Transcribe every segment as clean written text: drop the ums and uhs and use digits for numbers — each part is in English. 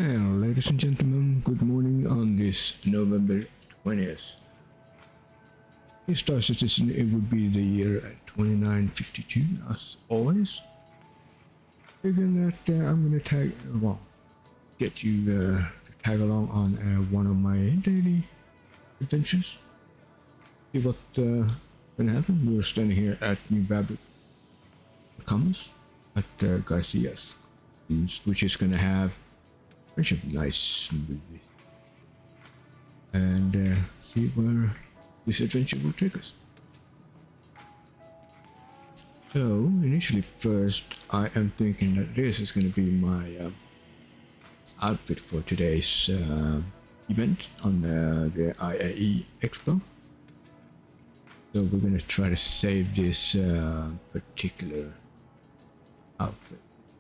Well, ladies and gentlemen, good morning on this November 20th. In Star Citizen, it would be the year 2952, as always. Figuring that I'm gonna get you to tag along on one of my daily adventures. See what gonna happen. We're standing here at New Babbage Commons at Garcia's, which is gonna have a bunch of nice smoothies. And see where this adventure will take us. So, initially first, I am thinking that this is going to be my outfit for today's event on the IAE Expo. So we're going to try to save this particular outfit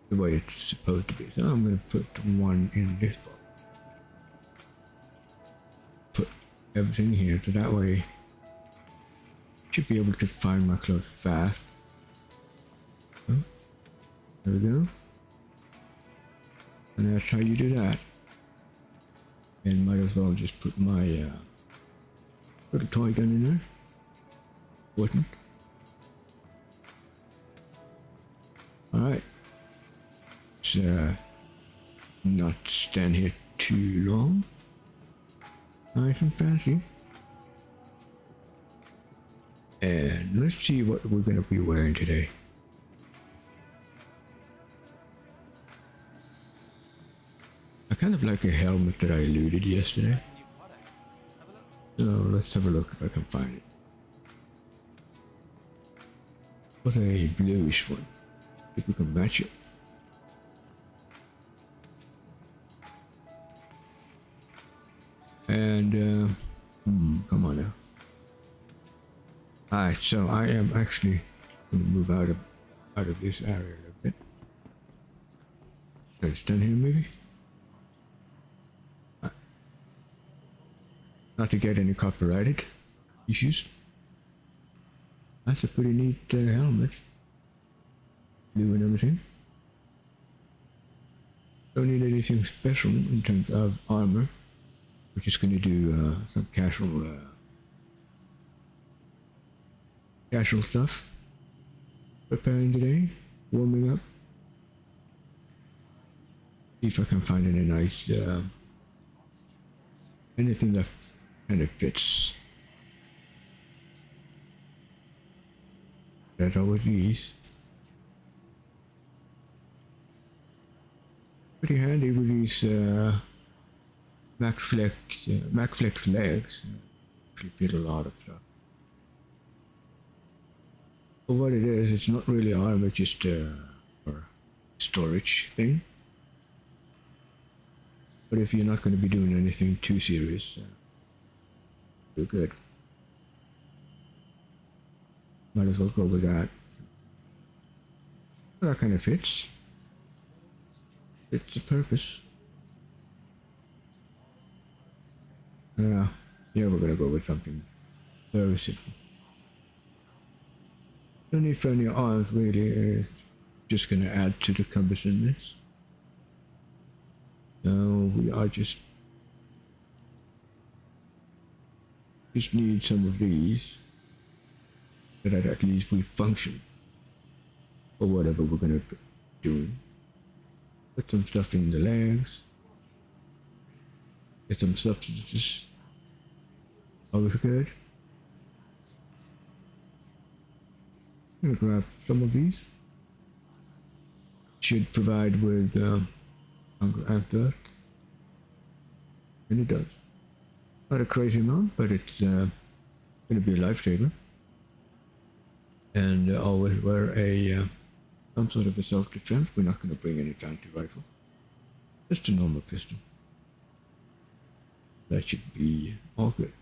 the way it's supposed to be. So I'm going to put one in this box. Put everything here, so that way I should be able to find my clothes fast. Oh, there we go. And that's how you do that. And might as well just put my little toy gun in there. Wouldn't. Alright. Let's not stand here too long. Nice and fancy. And let's see what we're gonna be wearing today. I kind of like a helmet that I looted yesterday. So let's have a look if I can find it. What a bluish one. If we can match it. And come on now. Alright, so I am actually gonna move out of this area a little bit. Should I stand here maybe? Not to get any copyrighted issues. That's a pretty neat helmet. Blue and everything. Don't need anything special in terms of armor. We're just gonna do some casual stuff. Preparing today, warming up. See if I can find any nice anything that kind of fits. That's always these. Pretty handy with these MacFlex legs. Actually fit a lot of stuff. For what it is, it's not really armor, just a storage thing. But if you're not going to be doing anything too serious, you're good. Might as well go with that. Well, that kind of fits. It's the purpose. Yeah, we're gonna go with something very simple. No need for any arms really, just gonna add to the cumbersomeness. So we are just need some of these, so that at least we function for whatever we're gonna be doing. Put some stuff in the legs. Get some substances. Always good. I'm gonna grab some of these. Should provide with hunger and thirst. And it does. Not a crazy amount, but it's gonna be a lifesaver. And always wear a some sort of a self-defense. We're not gonna bring any fancy rifle. Just a normal pistol. That should be all good.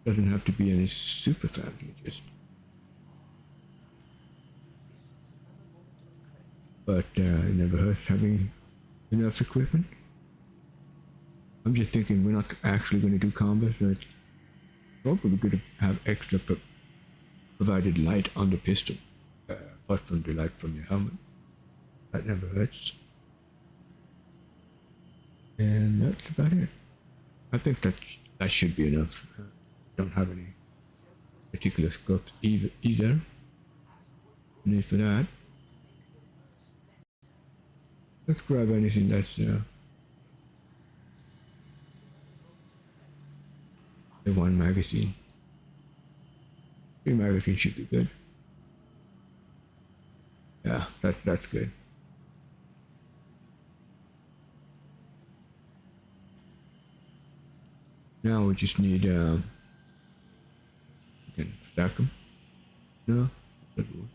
Doesn't have to be any super fancy, just. But it never hurts having enough equipment. I'm just thinking we're not actually going to do combat, so it's probably good to have extra provided light on the pistol. apart from the light from your helmet. That never hurts. And that's about it. I think that should be enough. Don't have any particular scopes either. No need for that. Let's grab anything that's a one magazine. 3 magazines should be good. Yeah, that's good. Now we just need we can stack them. No?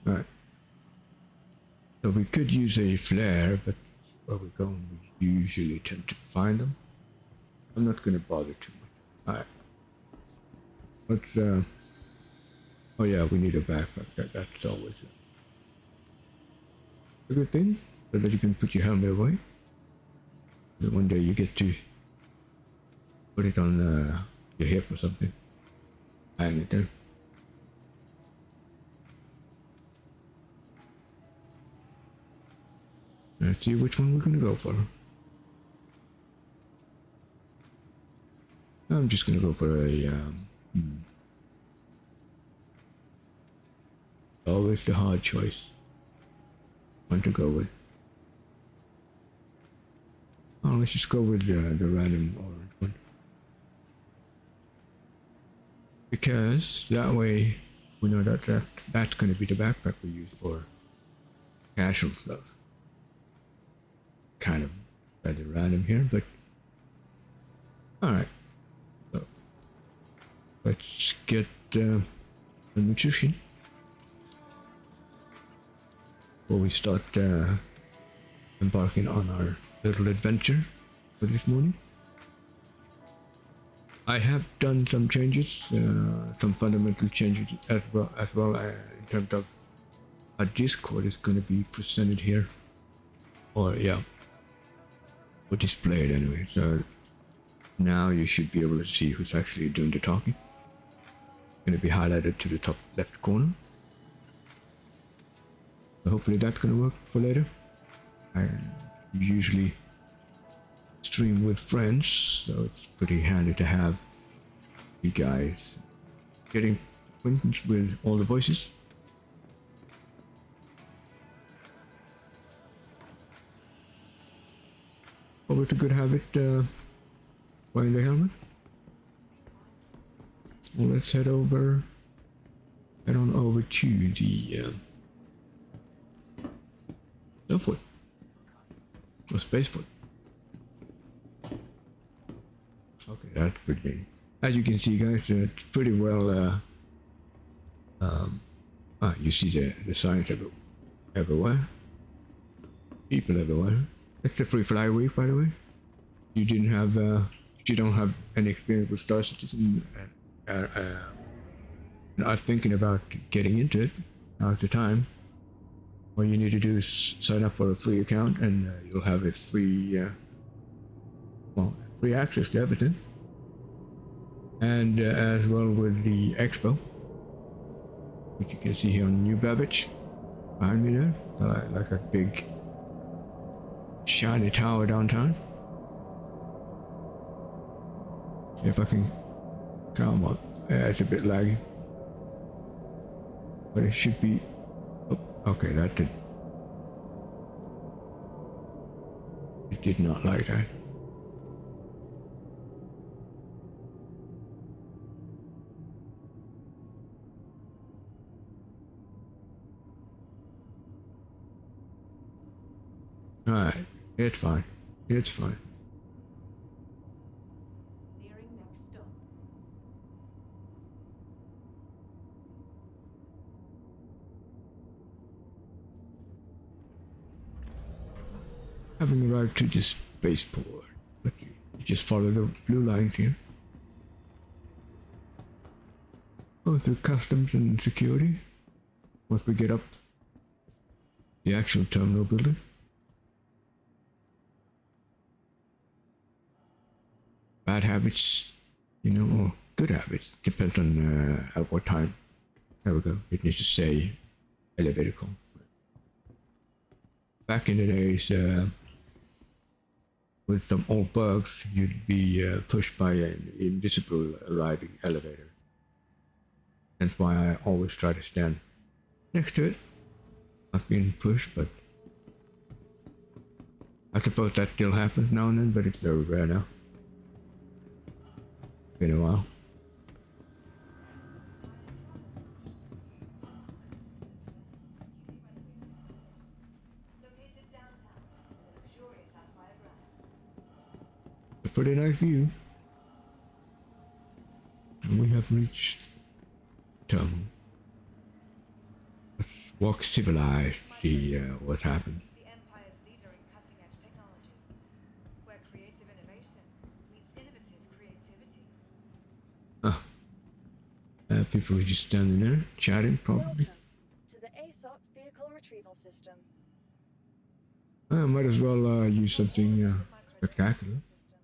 Alright. So we could use a flare, but where we go, we usually tend to find them. I'm not gonna bother too much. Alright. Let's oh yeah, we need a backpack. That's always a good thing, so that you can put your helmet away. Then one day you get to put it on your hip or something. Hang it there. Let's see which one we're gonna go for. I'm just gonna go for a always the hard choice. One to go with. Oh, let's just go with the random orange one. Because that way we know that's going to be the backpack we use for casual stuff. Kind of rather random here, but alright. So let's get the nutrition before we start embarking on our little adventure for this morning. I have done some changes, some fundamental changes as well in terms of how Discord is going to be presented here, or displayed anyway. So now you should be able to see who's actually doing the talking. Going to be highlighted to the top left corner. So hopefully that's going to work for later. I usually stream with friends, so it's pretty handy to have you guys getting acquainted with all the voices. Oh, it's a good habit wearing the helmet. Well, let's head on over to the Snowfoot or Spacefoot. Okay, that's pretty neat. As you can see, guys, it's pretty well. You see the signs everywhere. People everywhere. It's a free fly week, by the way. You don't have any experience with Star Citizen and are thinking about getting into it. Now's the time. All you need to do is sign up for a free account, and you'll have a free access to everything. And as well with the expo, which you can see here on New Babbage behind me there, like a big shiny tower downtown. See if I can come up. Yeah, it's a bit laggy, but it should be. Oh, okay, that did. It did not like that. Alright, it's fine. It's fine. Nearing next stop. Having arrived to the spaceport, you just follow the blue lines here. Go through customs and security. Once we get up the actual terminal building. Bad habits, or good habits, depends on at what time. There we go. It needs to say elevator call. back in the days, with some old bugs, you'd be pushed by an invisible arriving elevator. That's why I always try to stand next to it. Not being pushed, but I suppose that still happens now and then, but it's very rare now. Been a while. Located downtown, a luxurious Sapphire Grand. A pretty nice view. And we have reached terminal. Let's walk civilized, see what happens. The Empire's leader in cutting-edge technology, where creative innovation meets innovative creativity. People are just standing there, chatting probably. Welcome to the ASOP Vehicle Retrieval System. I might as well use something spectacular.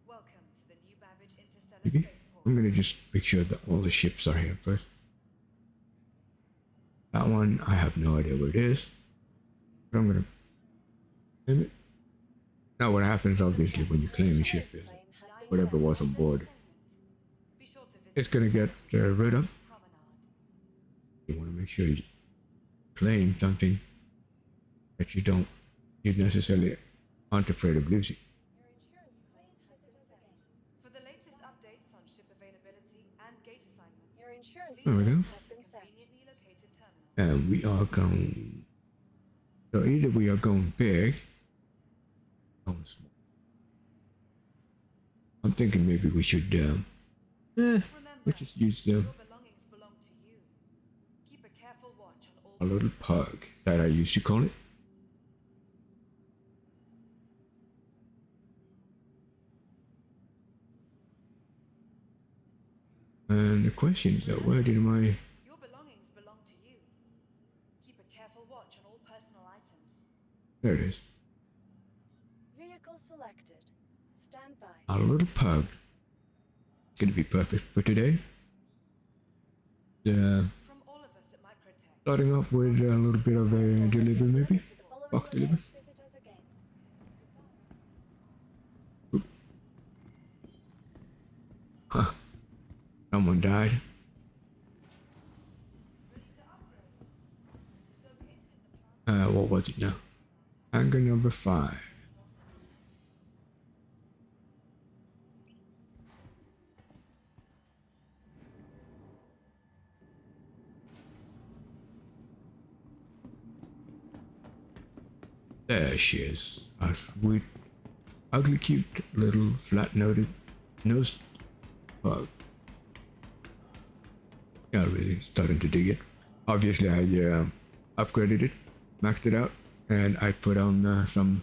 Welcome to the new Babbage interstellar Maybe. spaceport. I'm gonna just make sure that all the ships are here first. That one, I have no idea where it is. But I'm gonna claim it. Now what happens obviously when you claim a ship is whatever was on board, Be sure to visit it's gonna get rid of. Promenade. You wanna make sure you claim something that you necessarily aren't afraid of losing. For the latest updates on ship availability and gate assignments, Your insurance There we go. claim has been set. conveniently located terminal. And we are going. So either we are going big, going small. I'm thinking maybe we should Remember, we just use your belongings belong to you. Keep a careful watch on all a little pug that I used to call it. And the question is though, where did my Your belongings belong to you. Keep a careful watch on all personal items. there it is. Vehicle selected. Stand by. A little pug. Gonna be perfect for today. From all of us at Microtech, Starting off with a little bit of a delivery maybe. To the following Box delivery. location, visit us again. Huh. Someone died. What was it now? Hangar number 5. There she is. A sweet, ugly, cute, little, flat-noted, nosed bug. Yeah, really starting to dig it. Obviously, I upgraded it, maxed it out, and I put on some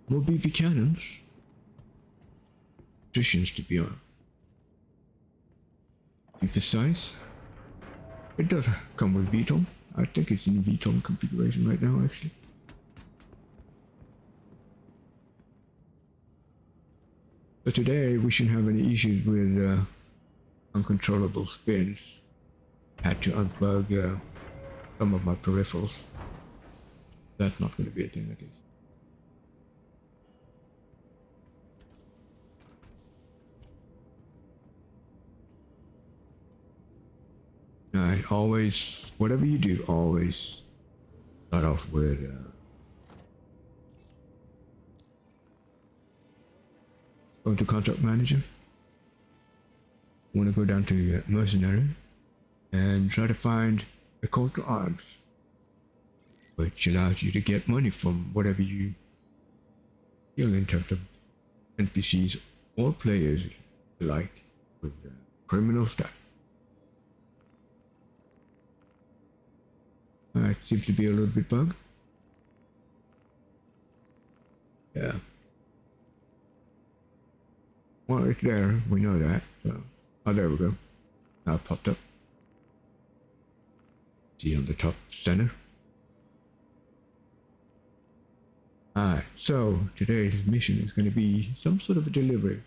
more beefy cannons. Positions to be on. Precise. It does come with VTOL. I think it's in VTOL configuration right now, actually. So today we shouldn't have any issues with uncontrollable spins. Had to unplug some of my peripherals. That's not going to be a thing at least. Alright, always, whatever you do, always start off with go to contract manager. Want to go down to mercenary and try to find a call to arms, which allows you to get money from whatever you kill in terms of NPCs or players alike with criminal stuff. It seems to be a little bit bug. Yeah. Well, it's there. We know that. So, oh, there we go. Now it popped up. See on the top center. Alright, so today's mission is going to be some sort of a delivery.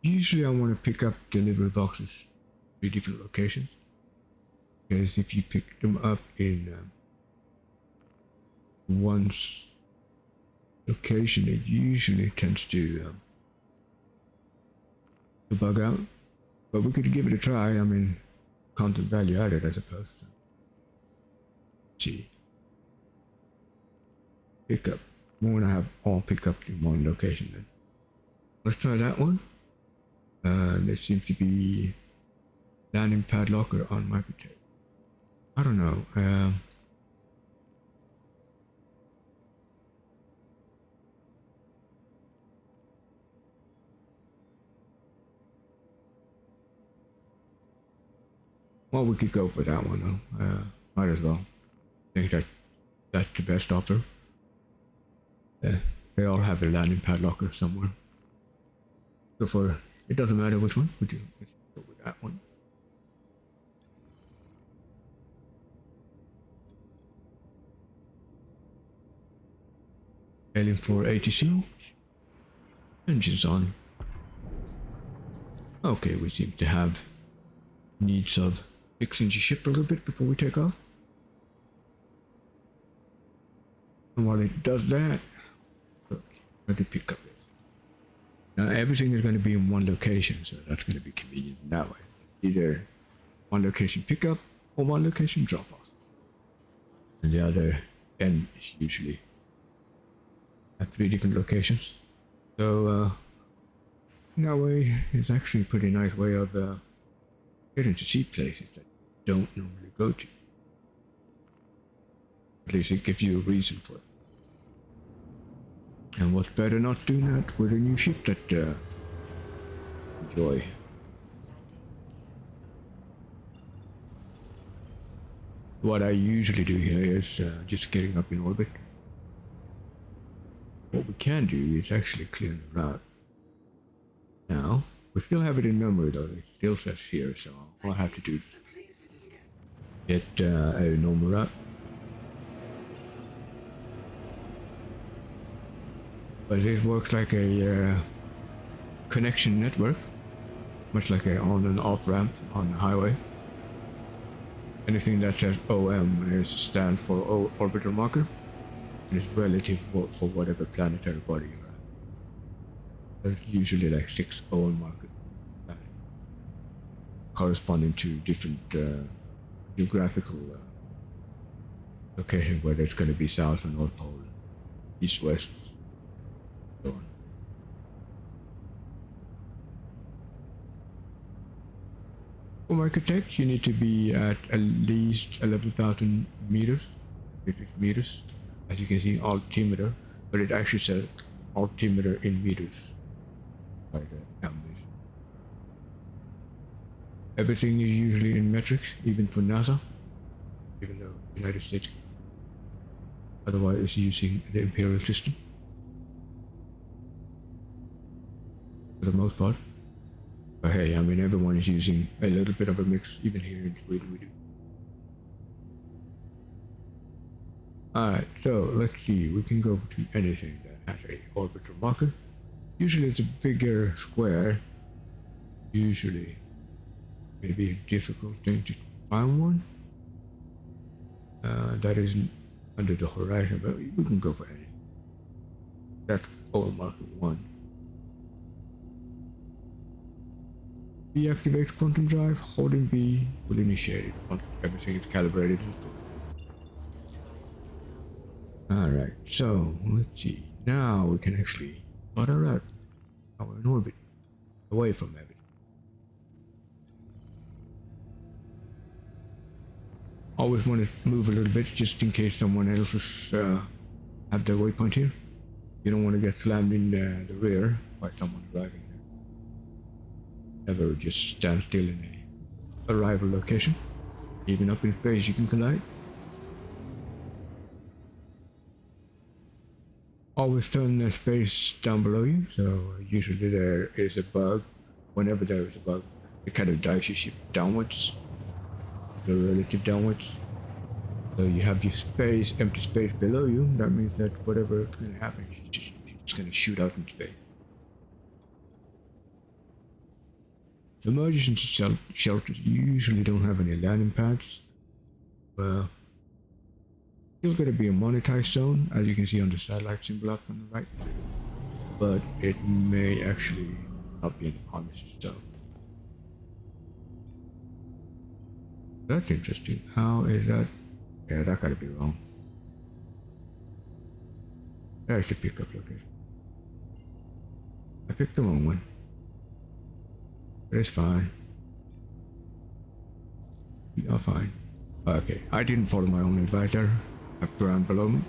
Usually I want to pick up delivery boxes 3 different locations. Because if you pick them up in one location, it usually tends to bug out. But we could give it a try. I mean, content value added, I suppose. So. See. Pickup. We want to have all pickup in one location then. Let's try that one. There seems to be landing pad locker on Microtech. I don't know. Well, we could go for that one though. Might as well. I think that's the best offer. They all have a landing pad locker somewhere. So for it doesn't matter which one. Let's go with that one. Alien 4 ATC. Engines on. Okay, we seem to have needs of fixing the ship a little bit before we take off. And while it does that, look, let it pick up it. Now everything is going to be in one location, so that's going to be convenient in that way. Either one location pickup or one location drop off. And the other end is usually at 3 different locations. So in that way, it's actually a pretty nice way of getting to see places that you don't normally go to. At least it gives you a reason for it. And what's better not doing that with a new ship that enjoy. What I usually do here is just getting up in orbit. What we can do is actually clear the route. Now, we still have it in memory though, it still says here, so all I have to do is get a normal route. But this works like a connection network, much like a on and off ramp on the highway. Anything that says OM stands for orbital marker, and it's relative for whatever planetary body you're at. There's usually like 6 OM markers corresponding to different geographical locations, whether it's going to be south or north pole, east, west. For Microtech, you need to be at least 11,000 meters, as you can see, altimeter, but it actually says altimeter in meters by the numbers. Everything is usually in metrics, even for NASA, even though the United States otherwise is using the imperial system for the most part. But hey, I mean, everyone is using a little bit of a mix, even here in Sweden we do. Alright, so let's see, we can go to anything that has a orbital marker. Usually it's a bigger square. Usually, maybe a difficult thing to find one. That isn't under the horizon, but we can go for anything. That's all marker 1. B activates quantum drive, holding B will initiate it once everything is calibrated. Alright, so let's see. Now we can actually plot our route. Now we're in orbit, away from everything. Always want to move a little bit just in case someone else is have their waypoint here. You don't want to get slammed in the rear by someone arriving. Never just stand still in a arrival location. Even up in space you can collide. Always turn the space down below you, so usually there is a bug. Whenever there is a bug, it kind of dives your ship downwards, the relative downwards. So you have your space, empty space below you. That means that whatever is going to happen, it's just going to shoot out in space. Emergency shelters usually don't have any landing pads. Well, Still going to be a monetized zone, as you can see on the satellite symbol up on the right, but it may actually not be an armistice zone. That's interesting. How is that? Yeah, that gotta be wrong. There's the pickup location. I picked the wrong one. But it's fine. We are fine. Okay, I didn't follow my own advice there. I have ground below me.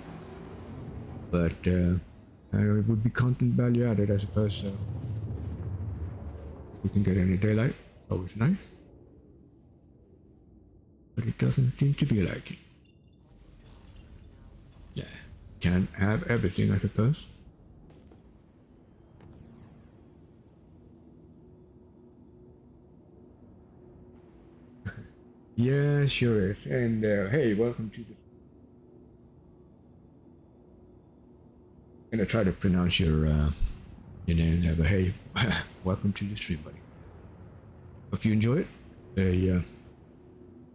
But it would be content value added, I suppose, so. If we can get any daylight, it's always nice. But it doesn't seem to be like it. Yeah, can't have everything, I suppose. Yeah, sure is. And hey, welcome to the... I'm gonna try to pronounce your name there, but hey, welcome to the stream, buddy. Hope you enjoy it. A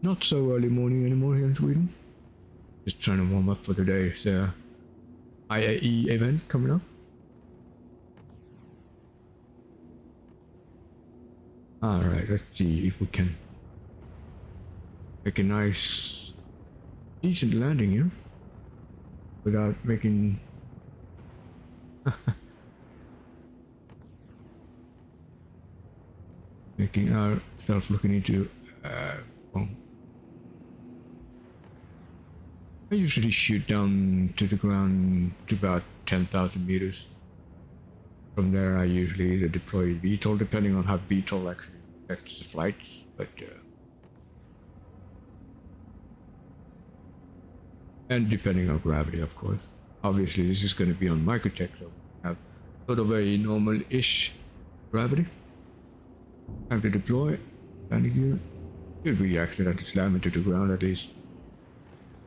not so early morning anymore here in Sweden. Just trying to warm up for today's IAE event coming up. Alright, let's see if we can make a nice, decent landing here without making making ourselves looking into I usually shoot down to the ground to about 10,000 meters. From there I usually either deploy VTOL, depending on how VTOL actually affects the flights, but and depending on gravity, of course. Obviously this is going to be on microtech, so we have sort of a normal-ish gravity. Time to deploy landing gear. Should we accidentally slam into the ground, at least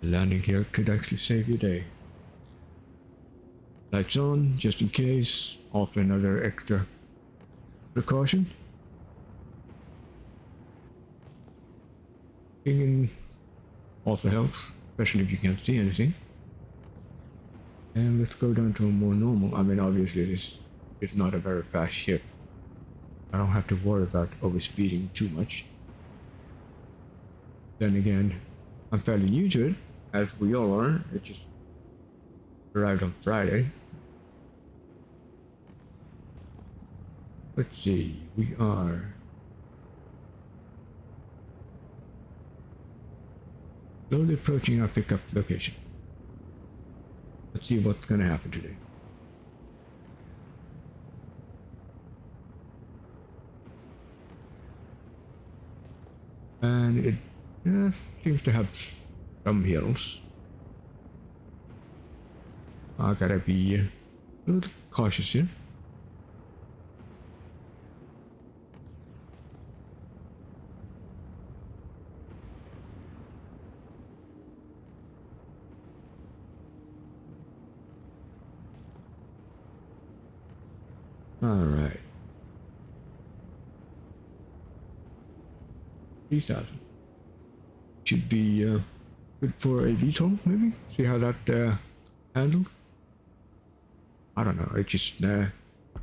landing gear could actually save your day. Lights on, just in case. Also another extra precaution. Pinging also helps, especially if you can't see anything. And let's go down to a more normal. I mean, obviously this is not a very fast ship. I don't have to worry about overspeeding too much. Then again, I'm fairly new to it, as we all are. It just arrived on Friday. Let's see, we are slowly approaching our pickup location. Let's see what's gonna happen today. And it seems to have some hills. I gotta be a little cautious here. All right. 3,000. Should be good for a VTOL, maybe? See how that handles? I don't know, it just, nah.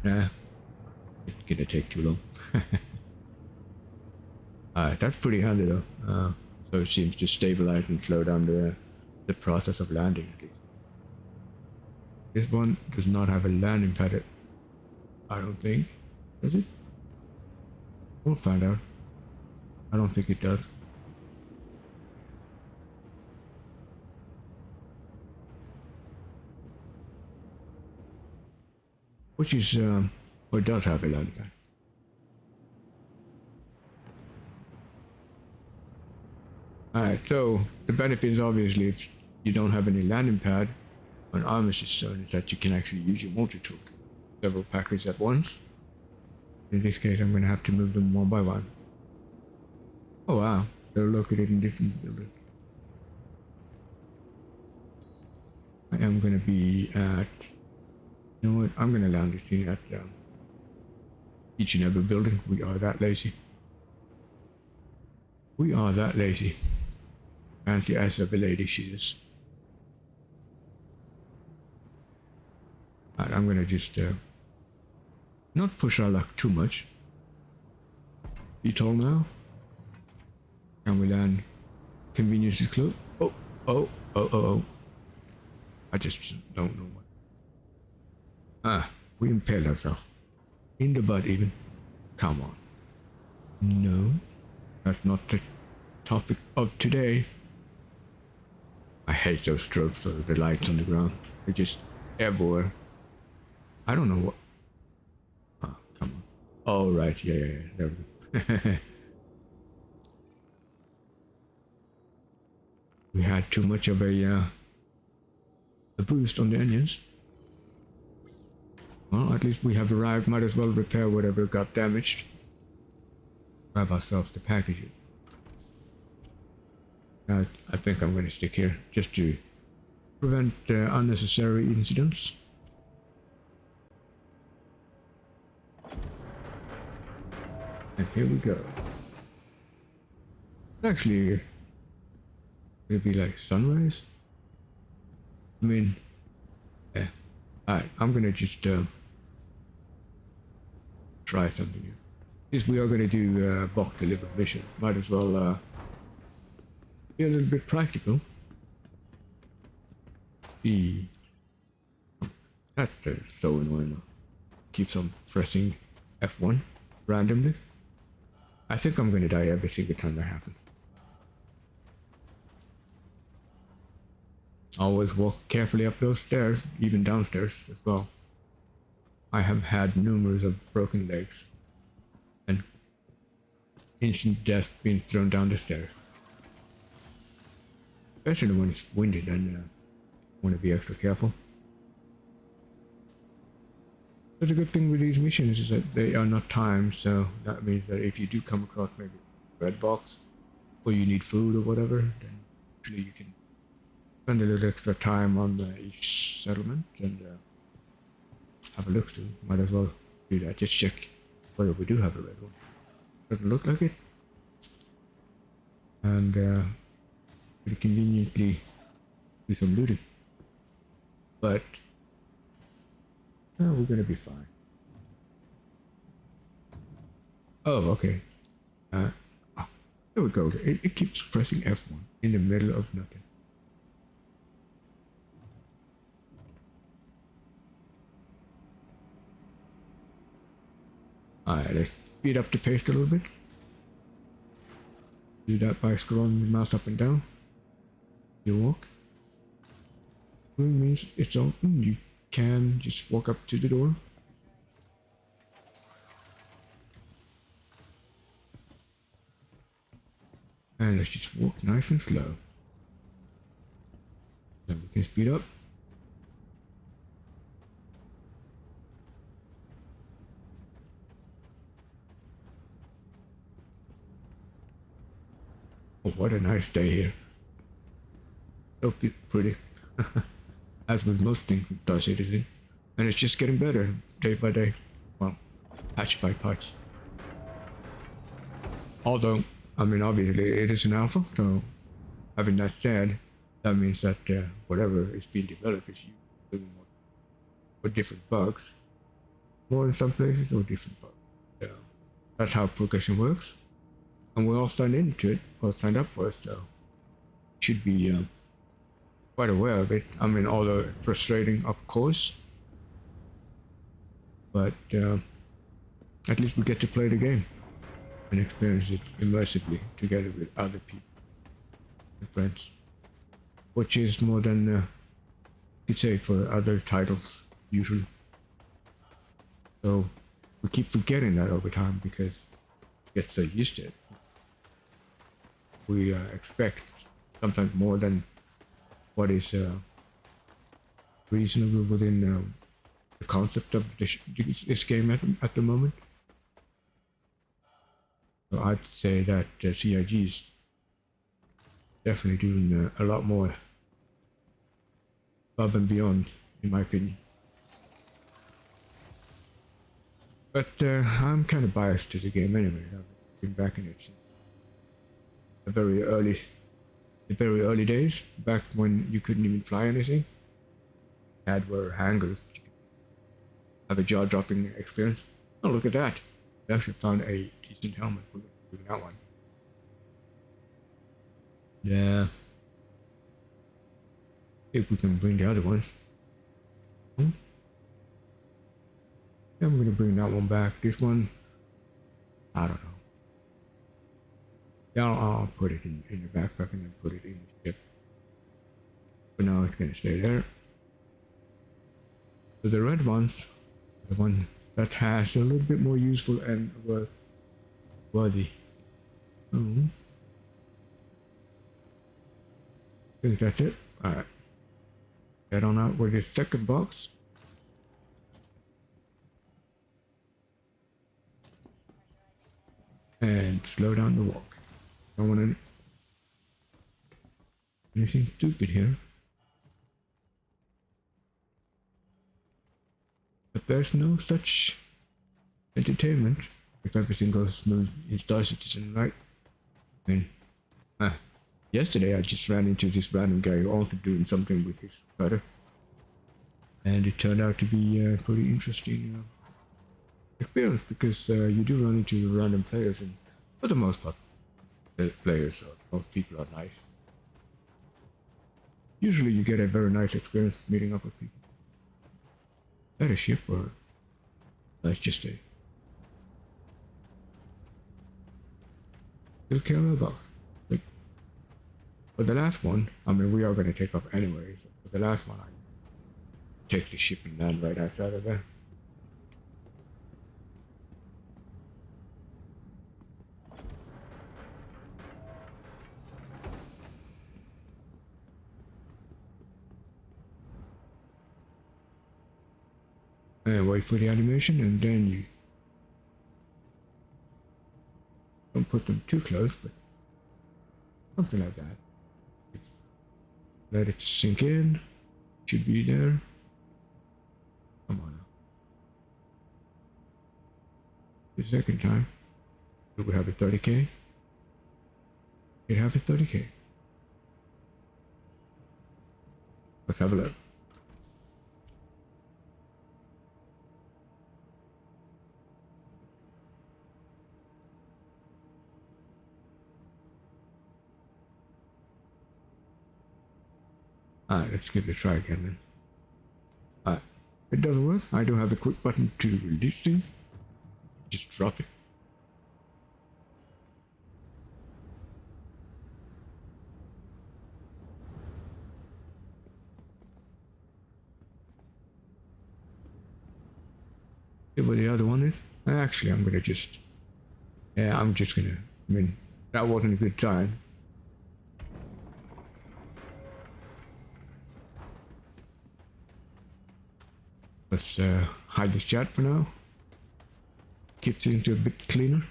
It's gonna take too long. Alright, that's pretty handy though. So it seems to stabilize and slow down the process of landing, at least. This one does not have a landing pad, I don't think. Does it? We'll find out. I don't think it does. Which is, or does have a landing pad. Alright, so the benefit is obviously if you don't have any landing pad on armistice zone is that you can actually use your multi-tool to several packages at once. In this case, I'm going to have to move them one by one. Oh wow, they're located in different buildings. I am going to be at... You know what, I'm going to land this thing at each and every building. We are that lazy. We are that lazy. Fancy ass of a lady she is. Alright, I'm gonna just not push our luck too much. VTOL now. Can we land? Convenience is close. Oh. I just don't know what. We impaled ourselves. In the butt even. Come on. No. That's not the topic of today. I hate those strobes of the lights on the ground. They're just everywhere. I don't know what. Oh, come on. Oh, right. Yeah. There we go. We had too much of a boost on the engines. Well, at least we have arrived. Might as well repair whatever got damaged. Grab ourselves the packaging. I think I'm going to stick here just to prevent unnecessary incidents. And here we go. Actually, it'll be like sunrise. I mean, yeah. Alright, I'm gonna just try something new. Since we are gonna do bulk delivery missions, might as well be a little bit practical. That's so annoying. Keeps on pressing F1 randomly. I think I'm gonna die every single time that happens. Always walk carefully up those stairs, even downstairs as well. I have had numerous of broken legs and instant death being thrown down the stairs. Especially when it's windy, and want to be extra careful. But the good thing with these missions is that they are not timed, so that means that if you do come across maybe a red box, or you need food or whatever, then usually you can spend a little extra time on each settlement and have a look through. Might as well do that. Just check whether we do have a red one. Doesn't look like it. And pretty conveniently do some looting. But we're gonna be fine. Oh, okay. There we go. It keeps pressing F1 in the middle of nothing. Alright, let's speed up the pace a little bit. Do that by scrolling the mouse up and down. You walk. Room means it's open. You can just walk up to the door. And let's just walk nice and slow. Then we can speed up. Oh, what a nice day here. So pretty. As with most things in Star Citizen. And it's just getting better day by day. Well, patch by patch. Although, I mean, obviously it is an alpha, so having that said, that means that whatever is being developed is doing more with different bugs. More in some places or different bugs. So that's how progression works. And we're all signed into it, or signed up for it, so should be quite aware of it. I mean, although frustrating, of course, but at least we get to play the game and experience it immersively together with other people and friends, which is more than you could say for other titles usually. So we keep forgetting that over time because we get so used to it. We expect sometimes more than what is reasonable within the concept of this game at the moment. So I'd say that CIG is definitely doing a lot more above and beyond, in my opinion. But I'm kind of biased to the game anyway. I've been back in it since the very early days, back when you couldn't even fly anything. Had were hangars have a jaw-dropping experience. Oh, look at that. We actually found a decent helmet. We're going to do that one. Yeah. If we can bring the other one. Hmm? Yeah, I'm going to bring that one back. This one, I don't know. Yeah, I'll put it in the backpack and then put it in the ship. For now, it's going to stay there. So the red ones, the one that has a little bit more useful and worthy. Oh. I think that's it. Alright. Head on out with the second box. And slow down the walk. Don't want anything stupid here. But there's no such entertainment if everything goes smooth in Star Citizen, right? I mean, yesterday I just ran into this random guy who also doing something with his cutter. And it turned out to be a pretty interesting experience because you do run into random players, and for the most part, the players or most people are nice. Usually you get a very nice experience meeting up with people. Is that a ship or that's just a little camera box? But for the last one, I mean, we are going to take off anyways. For the last one, I take the ship and land right outside of there. And wait for the animation, and then you don't put them too close, but something like that. Let it sink in. Should be there. Come on now. The second time. Do we have a 30k? We have a 30k. Let's have a look. Alright, let's give it a try again then. Alright, it doesn't work. I don't have a quick button to release things. Just drop it. See what the other one is? Actually, I'm gonna just... Yeah, I'm just gonna... I mean, that wasn't a good time. Let's hide this chat for now. Keep things a bit cleaner.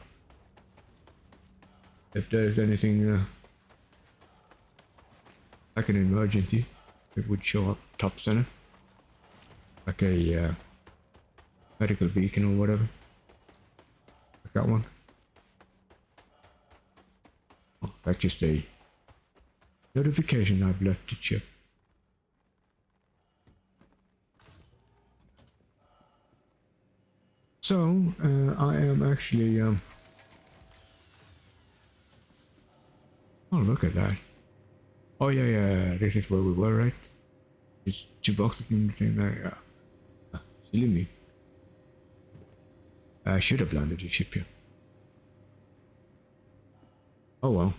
If there's anything like an emergency, it would show up top center. Like a medical beacon or whatever. Like that one. Oh, that's just a notification I've left the chip. So, I am actually, oh, look at that. Oh, yeah, this is where we were, right? It's 2 boxes in the same area. Silly me. I should have landed the ship here. Oh well.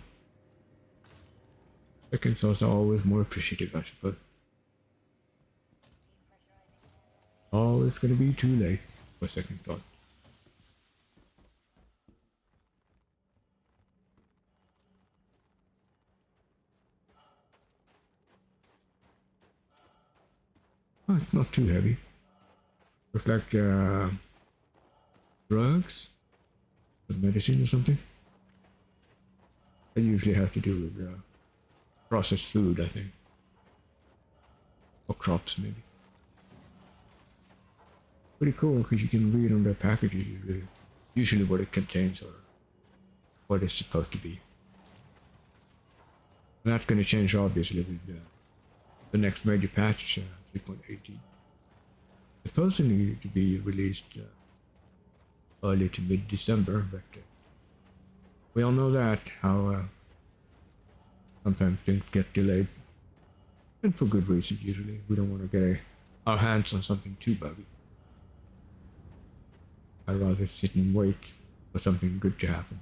Second thoughts are always more appreciative, I suppose. Oh, it's gonna be too late for second thought. Oh, it's not too heavy. Looks like drugs or medicine or something. That usually has to do with processed food, I think. Or crops, maybe. Pretty cool because you can read on the packages usually what it contains or what it's supposed to be. And that's going to change obviously with the next major patch, 3.18. supposedly to be released early to mid-December, but we all know that how sometimes things get delayed, and for good reasons. Usually, we don't want to get our hands on something too buggy. I'd rather sit and wait for something good to happen,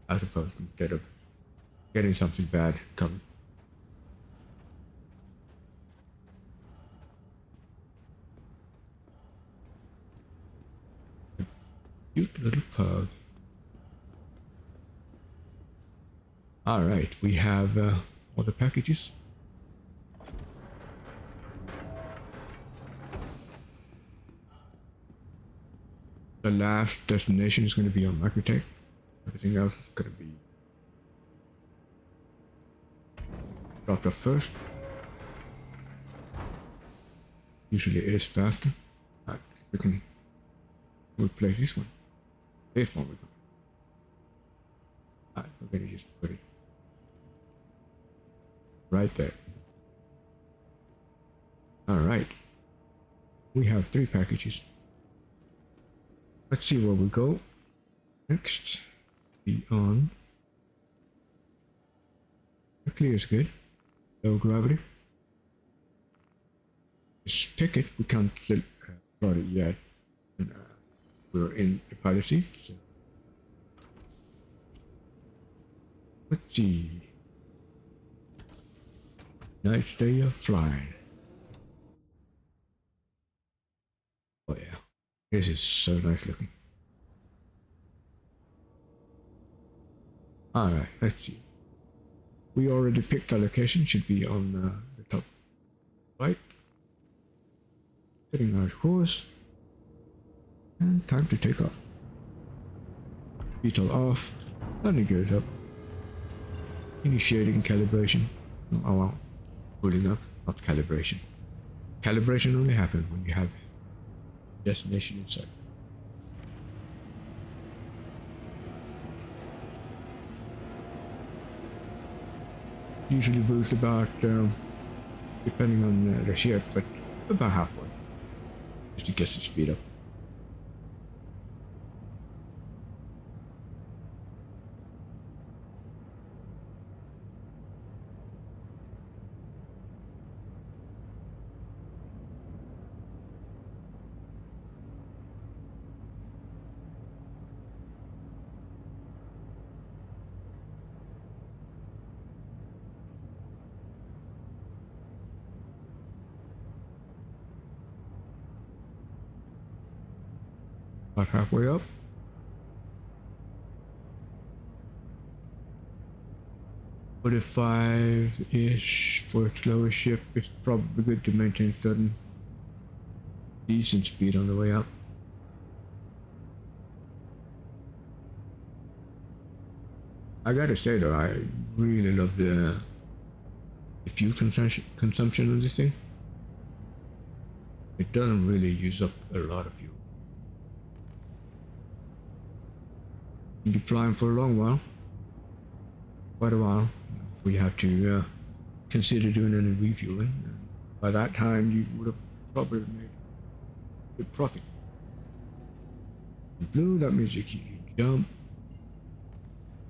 as opposed to instead of getting something bad coming. Cute little pug. Alright, we have all the packages. The last destination is going to be on Microtech. Everything else is going to be dropped off first. Usually it is faster. Alright, we can replace this one. This one we can. Alright, we're going to just put it right there. Alright. We have 3 packages. Let's see where we go. Next, be on. Clear is good. Low gravity. Just pick it. We can't plot it yet. And, we're in the pilot seat. So. Let's see. Nice day of flying. Oh yeah. This is so nice looking. Alright, let's see. We already picked our location, should be on the top right. Setting our course. And time to take off. VTOL off. Landing gears up. Initiating calibration. Oh well. Pulling up, not calibration. Calibration only happens when you have destination in sight. Usually boost about, depending on the ship, but about halfway, just to get the speed up. About halfway up. But 45-ish for a slower ship, it's probably good to maintain certain decent speed on the way up. I gotta say though, I really love the fuel consumption of this thing. It doesn't really use up a lot of fuel. You'll be flying for a long while, quite a while, before you have to consider doing any refueling. By that time, you would have probably made a good profit. In blue, that means you can jump.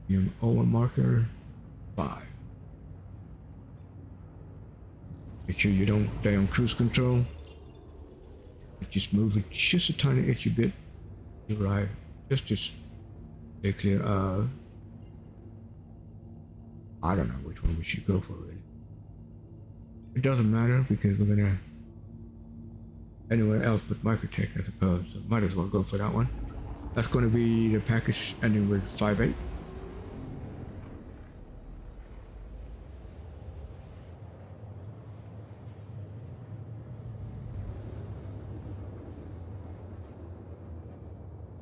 Your over marker 5. Make sure you don't stay on cruise control. Just move it just a tiny itchy bit. You arrive just to stay clear of. I don't know which one we should go for really. It doesn't matter because we're gonna anywhere else but Microtech, I suppose. So might as well go for that one. That's gonna be the package ending with 58.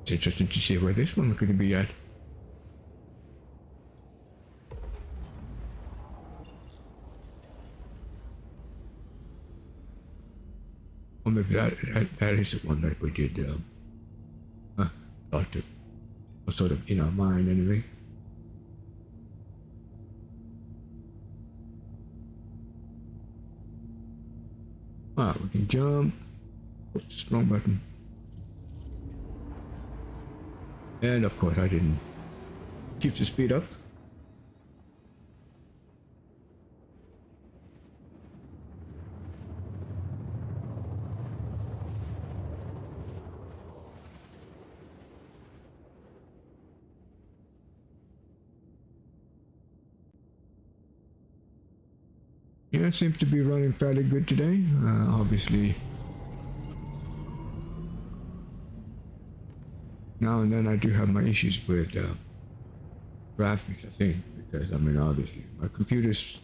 It's interesting to see where this one's going to be at. Or maybe that is the one that we did. Thought it was sort of in our mind anyway. We can jump. Oops, wrong button. And of course I didn't keep the speed up. Yeah, it seems to be running fairly good today. Obviously, now and then I do have my issues with graphics, I think, because I mean, obviously, my computer's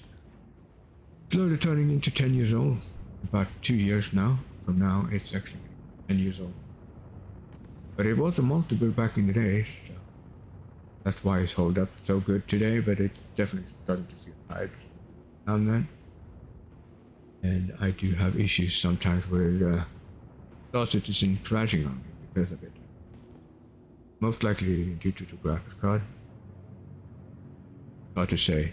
slowly turning into 10 years old. About 2 years now. From now, it's actually 10 years old. But it was a multiple back in the day, so that's why it's held up so good today. But it's definitely starting to feel tired now and then. And I do have issues sometimes with sausage isn't crashing on me because of it. Most likely due to the graphics card. Hard to say.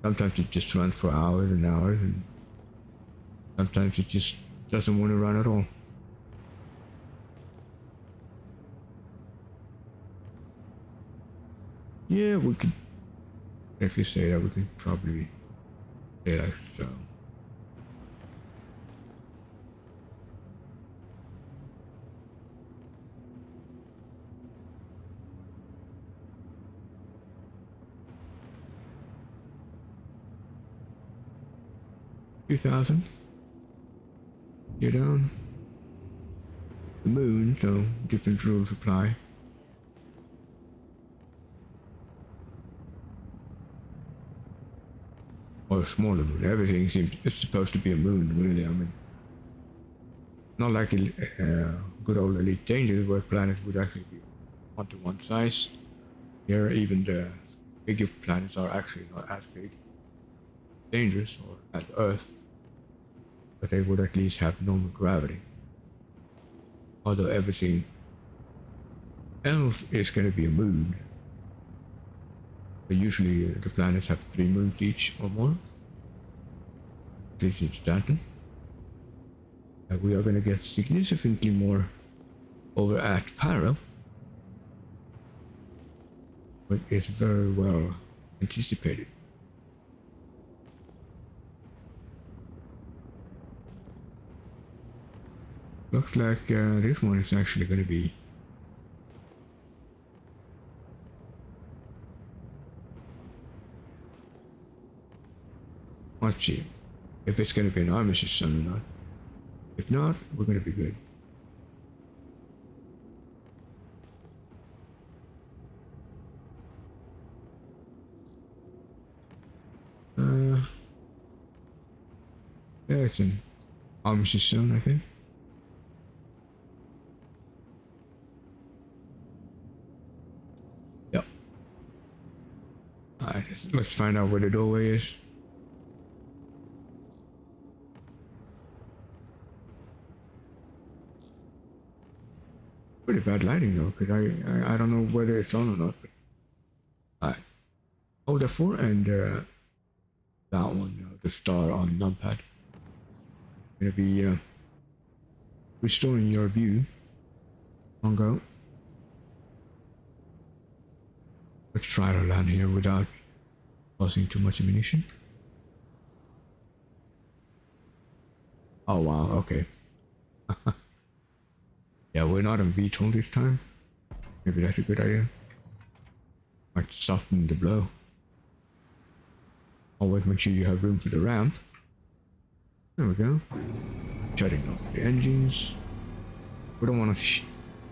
Sometimes it just runs for hours and hours, and sometimes it just doesn't want to run at all. Yeah, we could definitely say that. We could probably say that, so. $2,000. Get on the moon, so different rules apply. Or a smaller moon. Everything seems it's supposed to be a moon, really. I mean, not like a good old Elite Dangerous where planets would actually be 1-to-1 size. Here, even the bigger planets are actually not as big, dangerous, or as Earth, but they would at least have normal gravity. Although everything else is going to be a moon. But usually the planets have 3 moons each or more. At least in Stanton. We are going to get significantly more over at Paro. But it's very well anticipated. Looks like this one is actually going to be let's see if it's going to be an Armistice Sun or not. If not, we're going to be good. Yeah, it's an Armistice Sun, I think. Yep. Alright, let's find out where the doorway is. Pretty bad lighting though, because I don't know whether it's on or not. But alright. Hold F4 and that one, the star on numpad. Gonna be restoring your view. On go. Let's try to land here without causing too much ammunition. Oh wow, okay. Yeah, we're not on VTOL this time. Maybe that's a good idea. Might soften the blow. Always make sure you have room for the ramp. There we go. Shutting off the engines. We don't want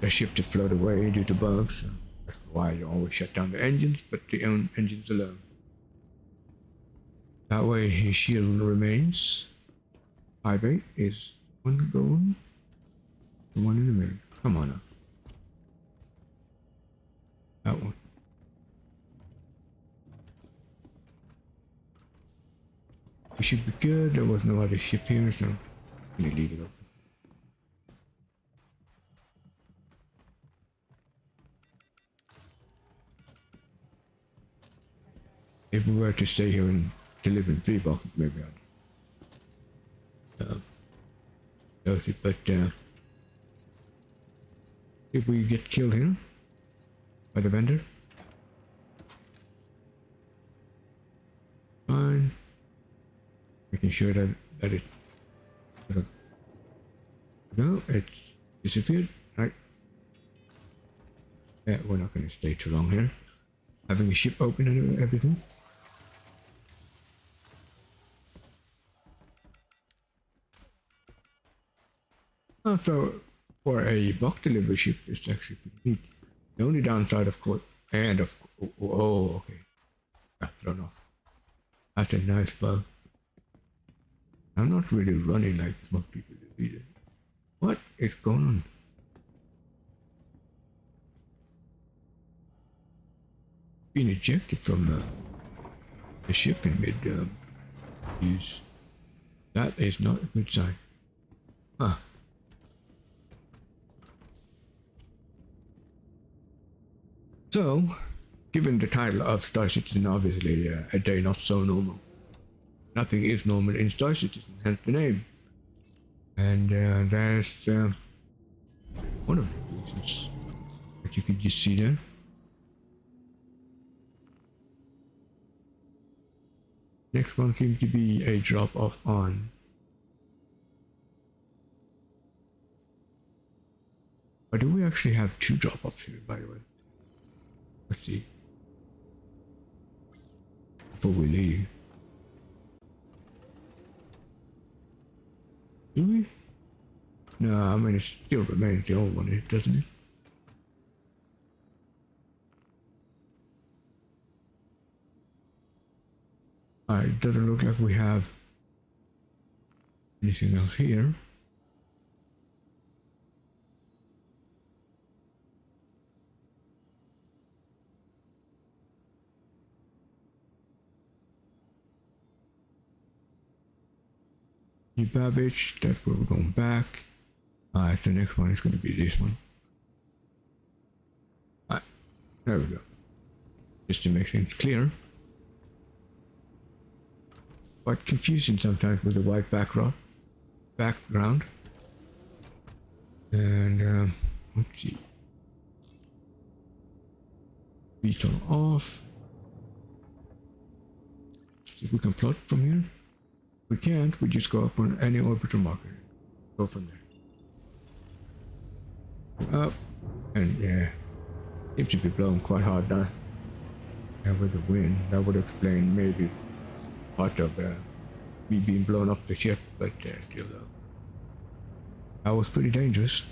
the ship to float away due to bugs. So that's why you always shut down the engines, but the engines alone. That way his shield remains. 5-8 is one going. The one in the middle. Come on up. That one. We should be good. There was no other ship here, so let me leave it open. If we were to stay here and deliver in 3 boxes, maybe I'd knows it, but if we get killed here by the vendor, fine. Making sure that it sort of go, it's disappeared, right? Yeah, we're not going to stay too long here. Having a ship open and everything. So for a bulk delivery ship, it's actually pretty neat. The only downside, of course, and of okay, got thrown off. That's a nice bow. I'm not really running like most people do either. What is going on? Being ejected from the ship in mid use. That is not a good sign. Huh. So, given the title of Star Citizen, obviously a day not so normal. Nothing is normal in Star Citizen, hence the name. And that's one of the reasons that you could just see there. Next one seems to be a drop-off on. Or do we actually have two drop-offs here, by the way? Let's see. Before we leave. Do we? No, I mean it still remains the old one, doesn't it? Alright, it doesn't look like we have anything else here. New Babbage, that's where we're going back. Alright, the next one is going to be this one. Alright, there we go. Just to make things clear. Quite confusing sometimes with the white background. And let's see. Beetle off. See if we can plot from here. We can't, we just go up on any orbital marker. Go from there. Up. And yeah. Seems to be blowing quite hard now. And with the wind, that would explain maybe part of me being blown off the ship, but still though. That was pretty dangerous.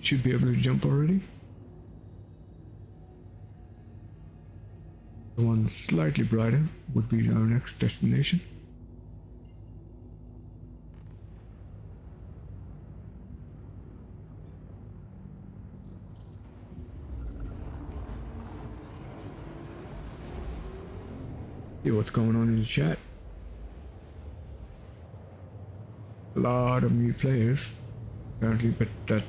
Should be able to jump already. The one slightly brighter would be our next destination. See what's going on in the chat. A lot of new players apparently, but that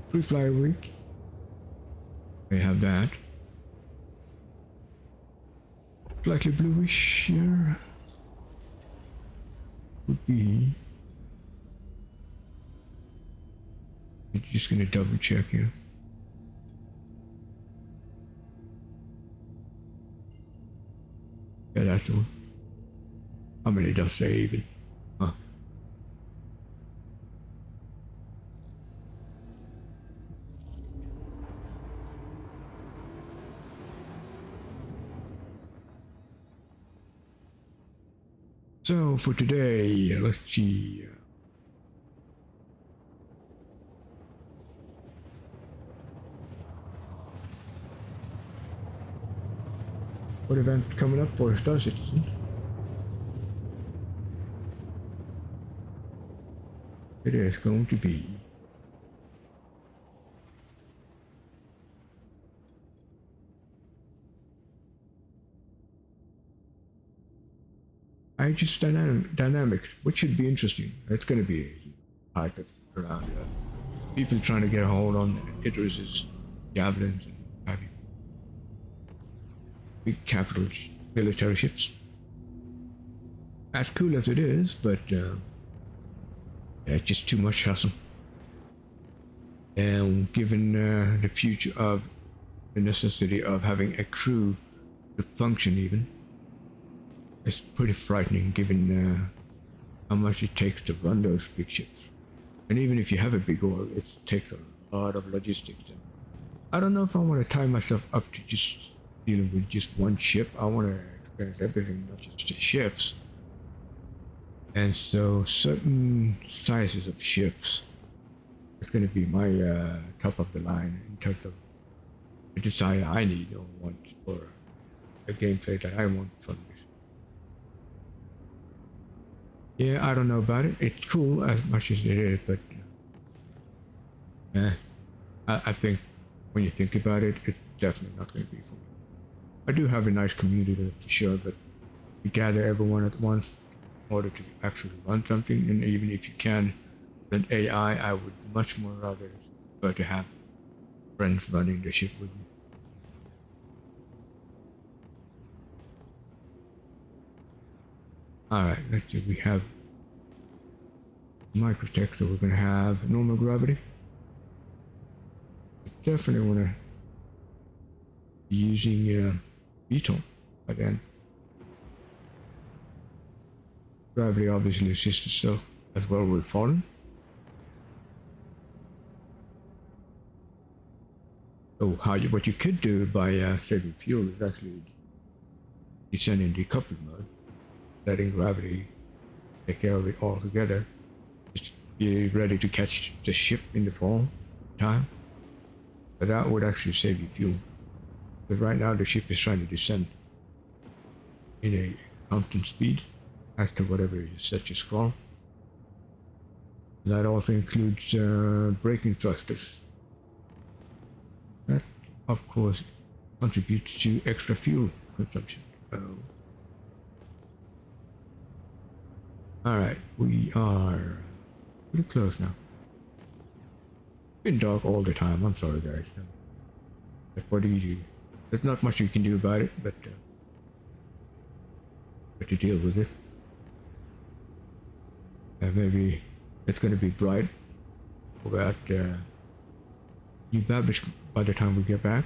Free Flyer Week, they have that. Slightly bluish here would be. I'm just gonna double check here. Yeah, that's the one. How many does say even? Huh. So for today, let's see. What event coming up for Star Citizen? It is going to be Aegis Dynamics, which should be interesting. It's going to be hard around people trying to get a hold on Idris's javelins and what have you. Big capital military ships. As cool as it is, but it's just too much hassle. And given the future of the necessity of having a crew to function even, it's pretty frightening given how much it takes to run those big ships. And even if you have a big org, it takes a lot of logistics. And I don't know if I want to tie myself up to just dealing with just one ship. I want to experience everything, not just the ships. And so certain sizes of ships, it's going to be my top of the line in terms of the desire I need or want for the gameplay that I want from this. Yeah, I don't know about it. It's cool as much as it is, but I think when you think about it, it's definitely not going to be for me. I do have a nice community for sure, but to gather everyone at once in order to actually run something, and even if you can, then AI, I would much more rather prefer to have friends running the ship with me. Alright, let's see, we have microtech, so we're going to have normal gravity. I definitely want to be using VTOL by then. Gravity obviously assists itself as well with falling. So what you could do by saving fuel is actually descend in decoupled mode, letting gravity take care of it all together. Just be ready to catch the ship in the fall time. But that would actually save you fuel. Because right now the ship is trying to descend in a constant speed as to whatever you set your scroll. That also includes braking thrusters. That, of course, contributes to extra fuel consumption. Alright, we are pretty close now. Been dark all the time, I'm sorry guys. But what do you do? There's not much you can do about it, but to deal with it. Maybe it's going to be bright about New Babbage by the time we get back.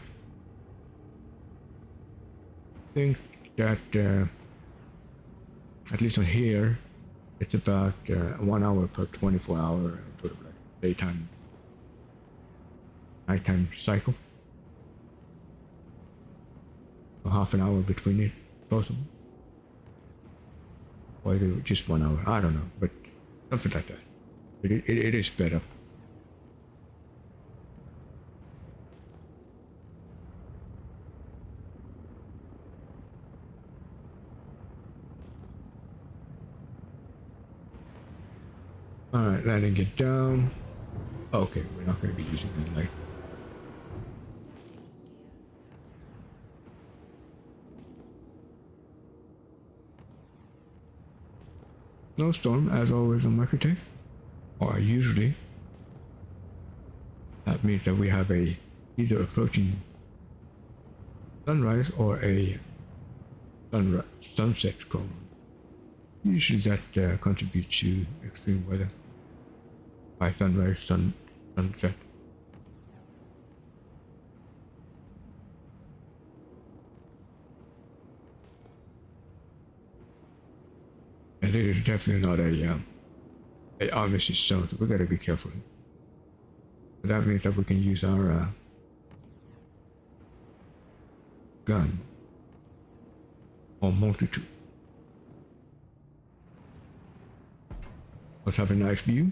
I think that at least on here, it's about 1 hour per 24-hour sort of like daytime, nighttime cycle. Or half an hour between it, possible. Or just 1 hour, I don't know, but something like that. It is sped up. Alright, letting it down. Okay, we're not going to be using the light. Snowstorm, as always on Microtech, or usually. That means that we have either approaching sunrise or a sunset going on. Usually that contributes to extreme weather. By sunrise, sunset. And it is definitely not a armistice zone, so we gotta be careful. But that means that we can use our gun or multitude. Let's have a nice view.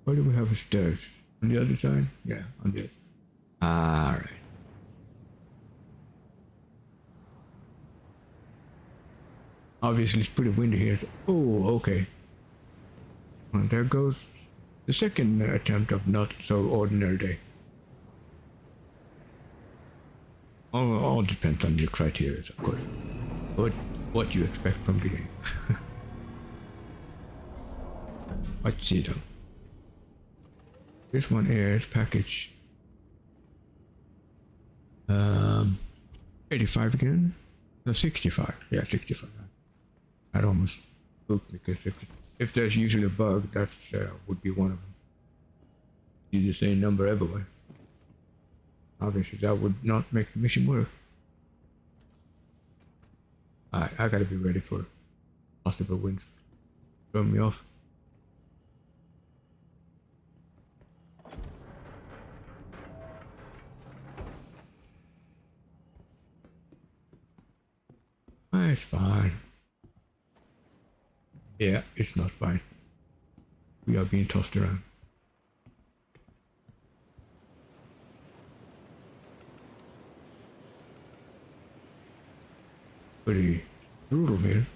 Where do we have the stairs? On the other side? Yeah, on the other. Alright. Obviously, it's pretty windy here. Oh, okay. Well, there goes the second attempt of not so ordinary day. All depends on your criteria, of course. What you expect from the game. Let's see though. This one is package 85 again. No, 65. Yeah, 65. That almost spooked me because if there's usually a bug, that would be one of them. Use the same number everywhere. Obviously, that would not make the mission work. Alright, I gotta be ready for possible winds throwing me off. It's fine. Yeah, it's not fine. We are being tossed around. Pretty brutal here.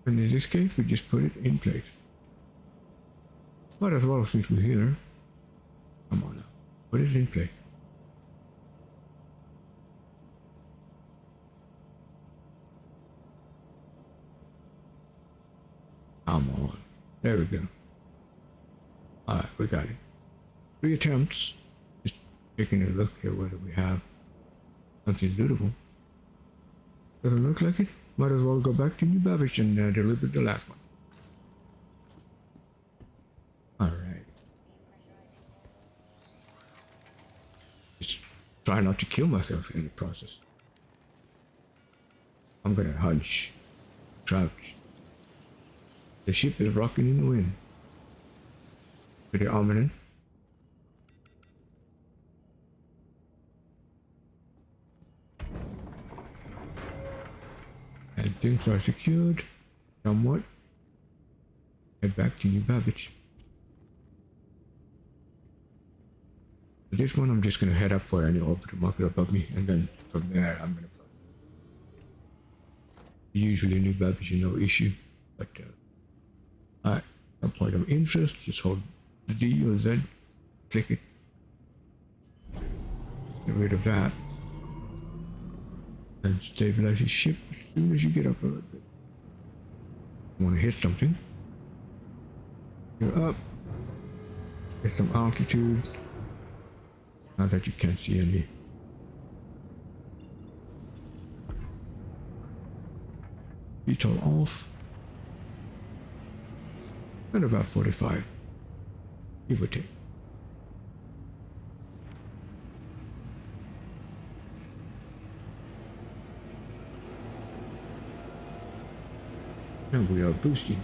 And in this case, we just put it in place. Might as well since we're here. Come on now. Put it in place. Come on. There we go. Alright, we got it. 3 attempts. Just taking a look here whether we have something lootable. Doesn't look like it. Might as well go back to New Babbage and deliver the last one. Alright. Just try not to kill myself in the process. I'm gonna hunch. Crouch. The ship is rocking in the wind. Pretty ominous. And things are secured somewhat. Head back to New Babbage. For this one, I'm just gonna head up for any orbital marker above me, and then from there, I'm gonna fly. Usually, New Babbage is no issue, but alright, a point of interest. Just hold D or Z, click it. Get rid of that. And stabilize your ship as soon as you get up a little bit. You want to hit something. You're up. Get some altitude. Now that you can't see any. VTOL off. And about 45. Give or take. And we are boosting.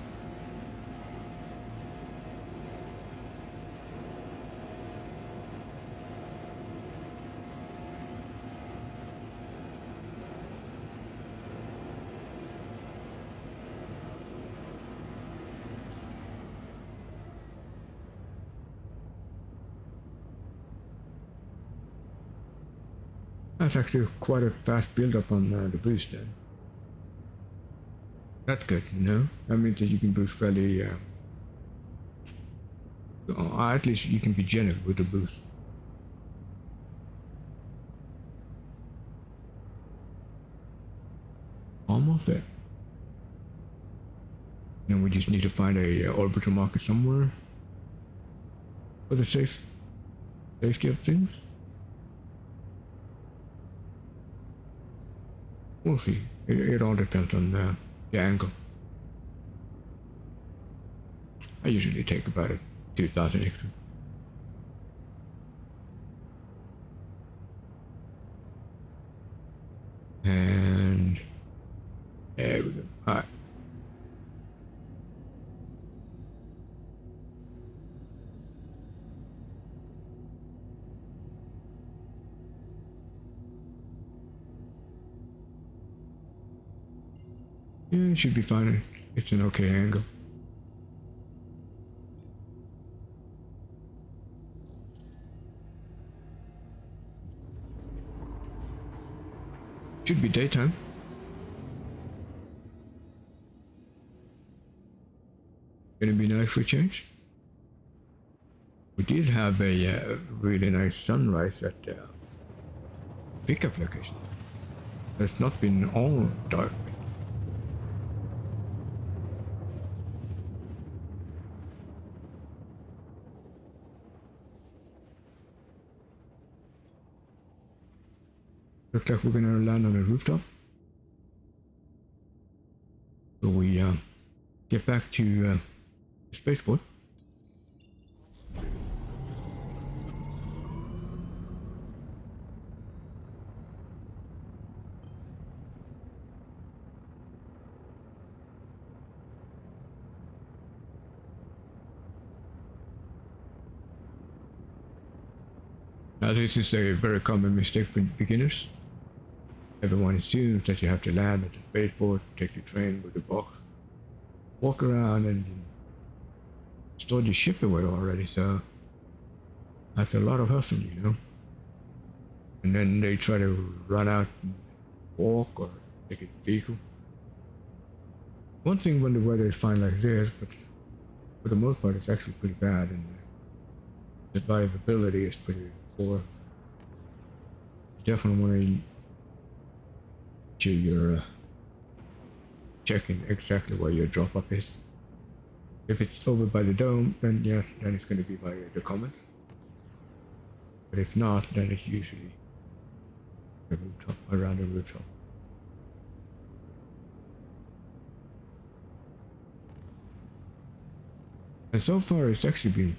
That's actually quite a fast build up on the boost then. That's good, you know? That means that you can boost fairly, at least you can be generous with the boost. Almost there. Then we just need to find a orbital marker somewhere for the safety of things. We'll see. It all depends on the angle. I usually take about 2,000 extra. And there we go. All right. Yeah, it should be fine. It's an okay angle. Should be daytime. Gonna be nice for a change. We did have a really nice sunrise at the pickup location. It's not been all dark. Looks like we're gonna land on a rooftop. So we get back to the spaceport. Now this is a very common mistake for beginners. Everyone assumes that you have to land at the spaceport, take the train with the box, walk around and store the ship away already, so that's a lot of hustle, you know. And then they try to run out and walk or take a vehicle. One thing when the weather is fine like this, but for the most part it's actually pretty bad and the survivability is pretty poor. You definitely want to sure you're checking exactly where your drop-off is. If it's over by the dome, then yes, then it's going to be by the commons. But if not, then it's usually the rooftop, around the rooftop. And so far it's actually been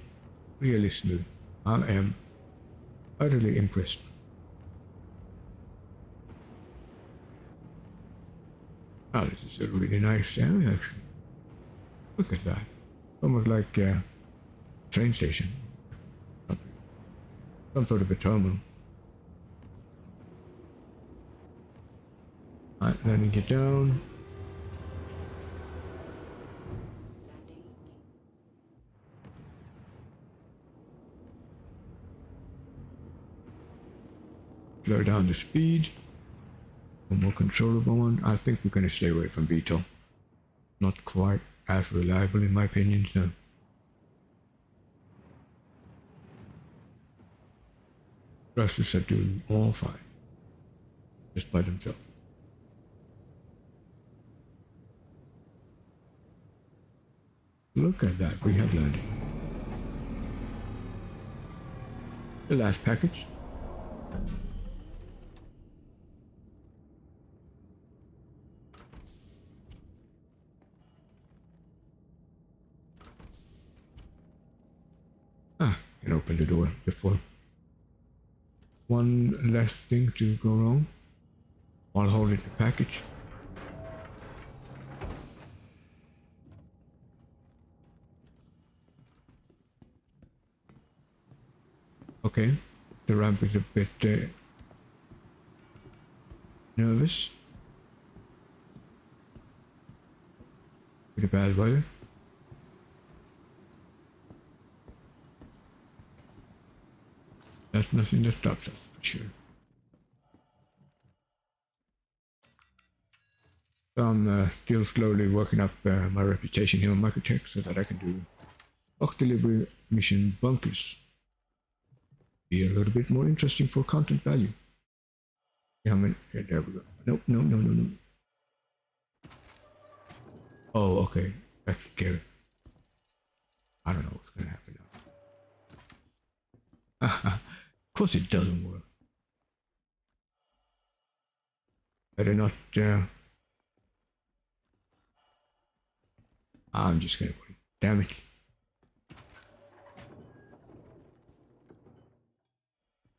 really smooth. I am utterly impressed. Oh, this is a really nice area actually. Look at that. Almost like a train station. Some sort of a terminal. Alright, letting it down. Slow down the speed. A more controllable one. I think we're going to stay away from VTOL. Not quite as reliable in my opinion, so. Thrusters are doing all fine. Just by themselves. Look at that, we have landed. The last package. Can open the door before. One less thing to go wrong while holding the package. Okay, the ramp is a bit nervous. Pretty bad weather. That's nothing that stops us, for sure. So I'm still slowly working up my reputation here on Microtech so that I can do box delivery mission bunkers. Be a little bit more interesting for content value. Yeah, there we go. Nope, no. Oh, okay. That's scary. I don't know what's gonna happen now. Of course it doesn't work. Better not, I'm just gonna wait. Damn it.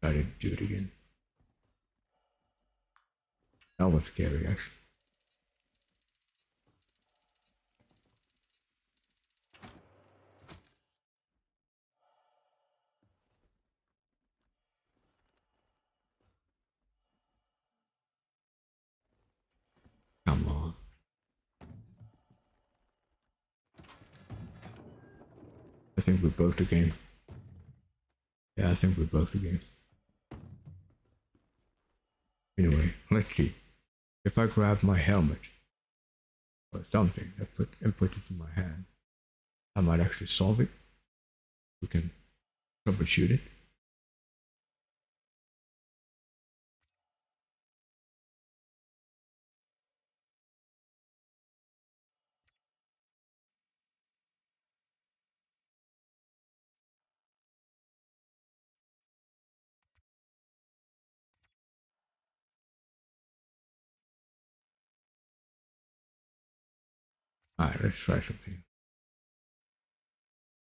Try to do it again. That was scary, actually. Come on. I think we broke the game. Yeah, I think we broke the game. Anyway, let's see. if I grab my helmet or something and put it in my hand, I might actually solve it. We can troubleshoot it. All right, let's try something.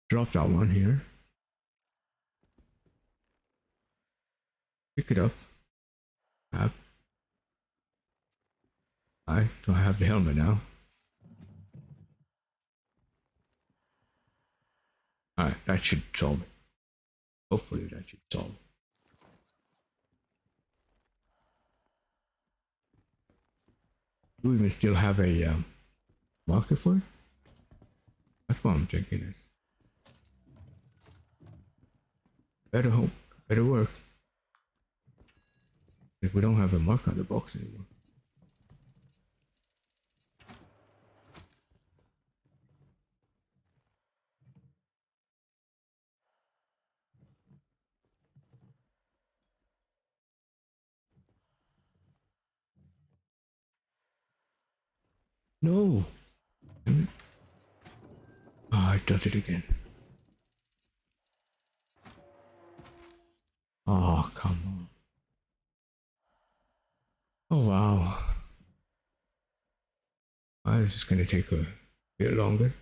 Drop that one here. Pick it up. All right, so I have the helmet now. All right, that should solve it. Hopefully that should solve it. Do we even still have a marker for it? That's what I'm thinking. Is better hope, better work. If we don't have a mark on the box anymore. No. Damn it. Oh, it does it again. Oh, come on. Oh, wow. This is going to take a bit longer.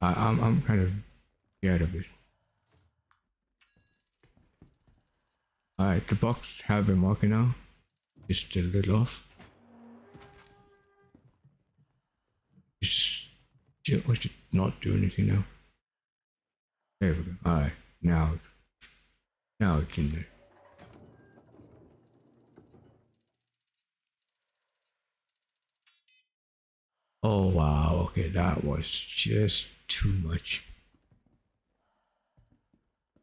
I'm kind of scared of it. Alright, the box have a marker now. Just a little off. We should not do anything now. There we go. Alright, now it's in there. Oh wow, okay, that was just too much.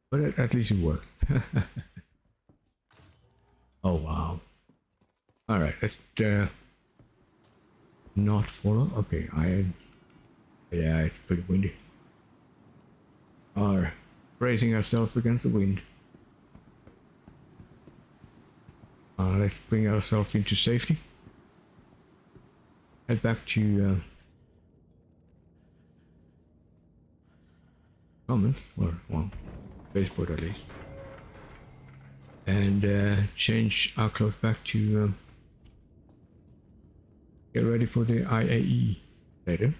But at least it worked. Oh wow. Alright, let's not follow. Okay, yeah, it's pretty windy. Are bracing ourselves against the wind. Let's bring ourselves into safety. Head back to Commons, or well, spaceport at least. And change our clothes back to get ready for the IAE later.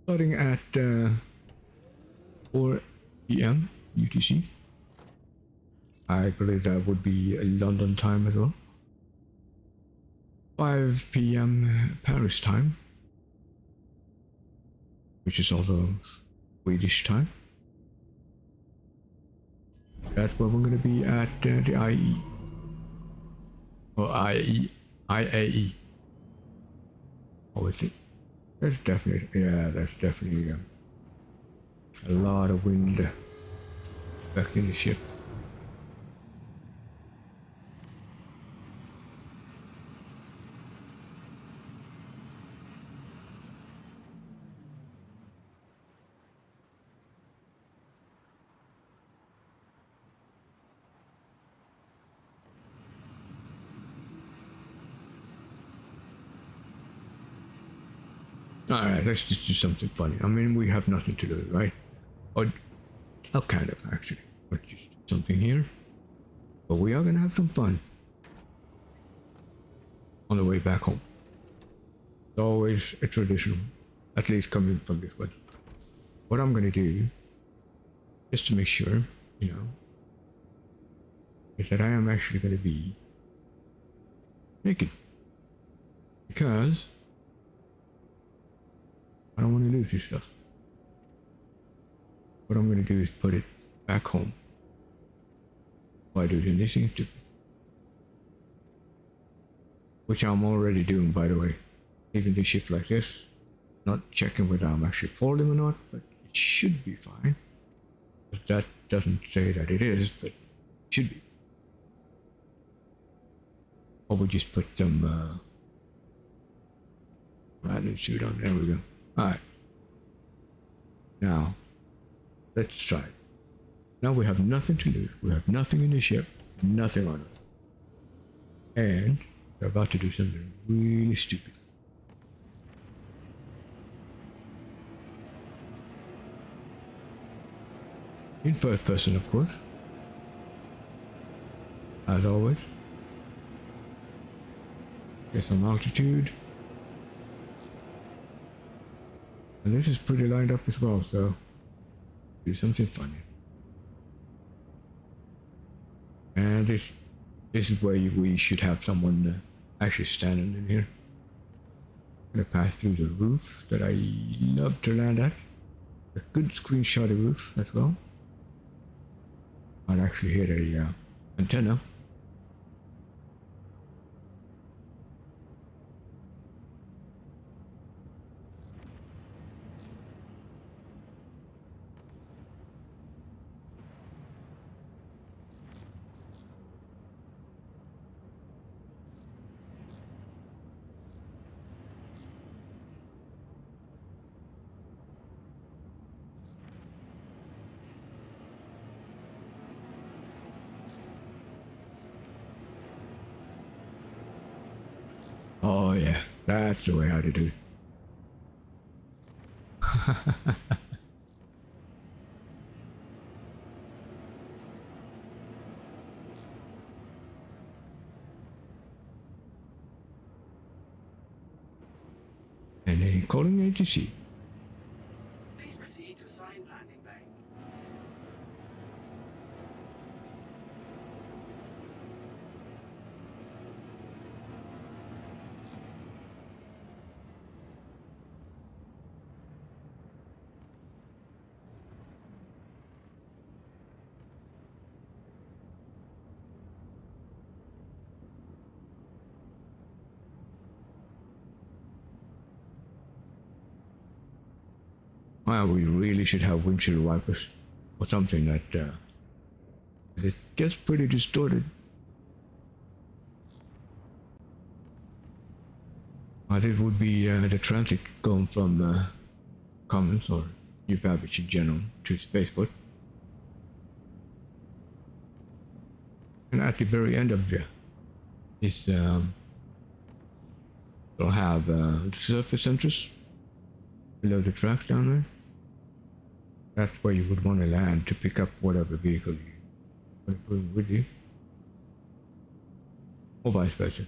Starting at 4 p.m. UTC. I believe that would be London time as well. 5 p.m. Paris time, which is also Swedish time. That's where we're going to be at the IE. Or IAE. Oh, is it? That's definitely, yeah, that's definitely a lot of wind affecting the ship. Alright, let's just do something funny. I mean, we have nothing to do, right? Or kind of, actually. Let's just do something here. But we are gonna have some fun on the way back home. It's always a tradition, at least coming from this one. What I'm gonna do, just to make sure, you know, is that I am actually gonna be naked. Because I don't want to lose this stuff. What I'm going to do is put it back home. Why do anything stupid? Which I'm already doing, by the way. Leaving the ship like this. Not checking whether I'm actually falling or not, but it should be fine. But that doesn't say that it is, but it should be. Or we just put some random suit on. There we go. Alright. Now, let's try it. Now we have nothing to lose. We have nothing in the ship, nothing on it. And we're about to do something really stupid. In first person, of course. As always. Get some altitude. And this is pretty lined up as well, so do something funny. And this is where we should have someone actually standing in here. Gonna pass through the roof that I love to land at. A good screenshotty roof as well. I'd actually hit a antenna. Oh yeah, that's the way how to do it. And then calling ATC. Please proceed to assigned landing bay. Well, we really should have windshield wipers or something that it gets pretty distorted. This would be the transit going from Commons or New Babbage in general to Spaceport. And at the very end of this, we'll have surface centers below the track down there. That's where you would want to land to pick up whatever vehicle you want to bring with you. Or vice versa.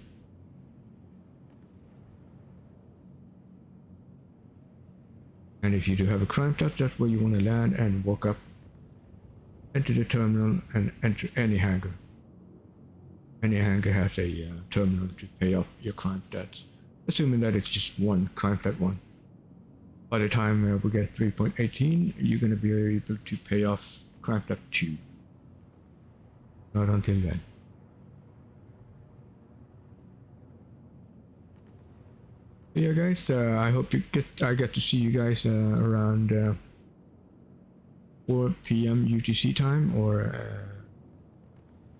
And if you do have a crime stop, that's where you want to land and walk up, enter the terminal and enter any hangar. Any hangar has a terminal to pay off your crime stats, assuming that it's just one crime stat one. By the time we get 3.18, you're going to be able to pay off crime stat 2. Not until then. Yeah, guys, I hope I get to see you guys around 4 p.m. UTC time or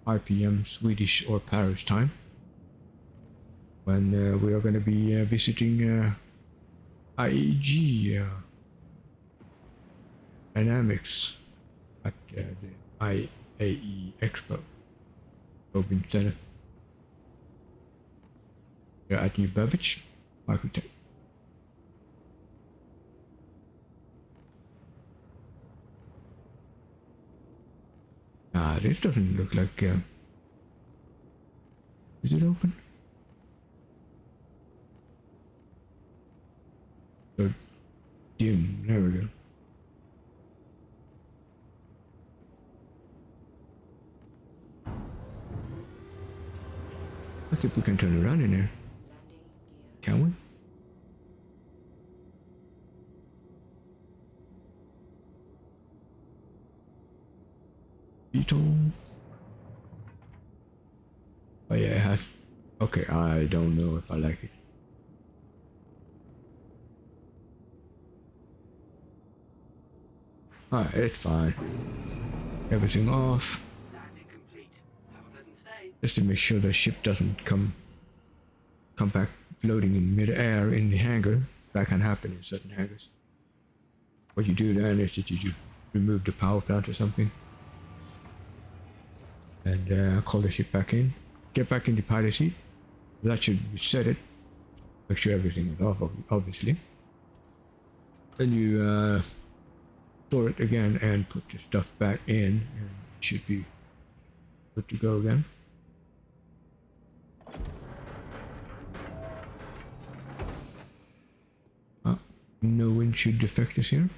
5 p.m. Swedish or Paris time, when we are going to be visiting IEG Dynamics at the IAE Expo Tobin Center. We're at New Babbage, Microtech. This doesn't look like. Is it open? So dim. There we go. Let's see if we can turn around in there. Can we? Oh yeah, it has. Okay, I don't know if I like it. Alright, it's fine. Everything off. Landing complete. Have a pleasant stay. Just to make sure the ship doesn't come back floating in mid-air in the hangar. That can happen in certain hangars. What you do then is that you remove the power plant or something. And call the ship back in. Get back in the pilot seat. That should reset it. Make sure everything is off, obviously. Then you store it again and put the stuff back in, and it should be good to go again. No windshield defectors here.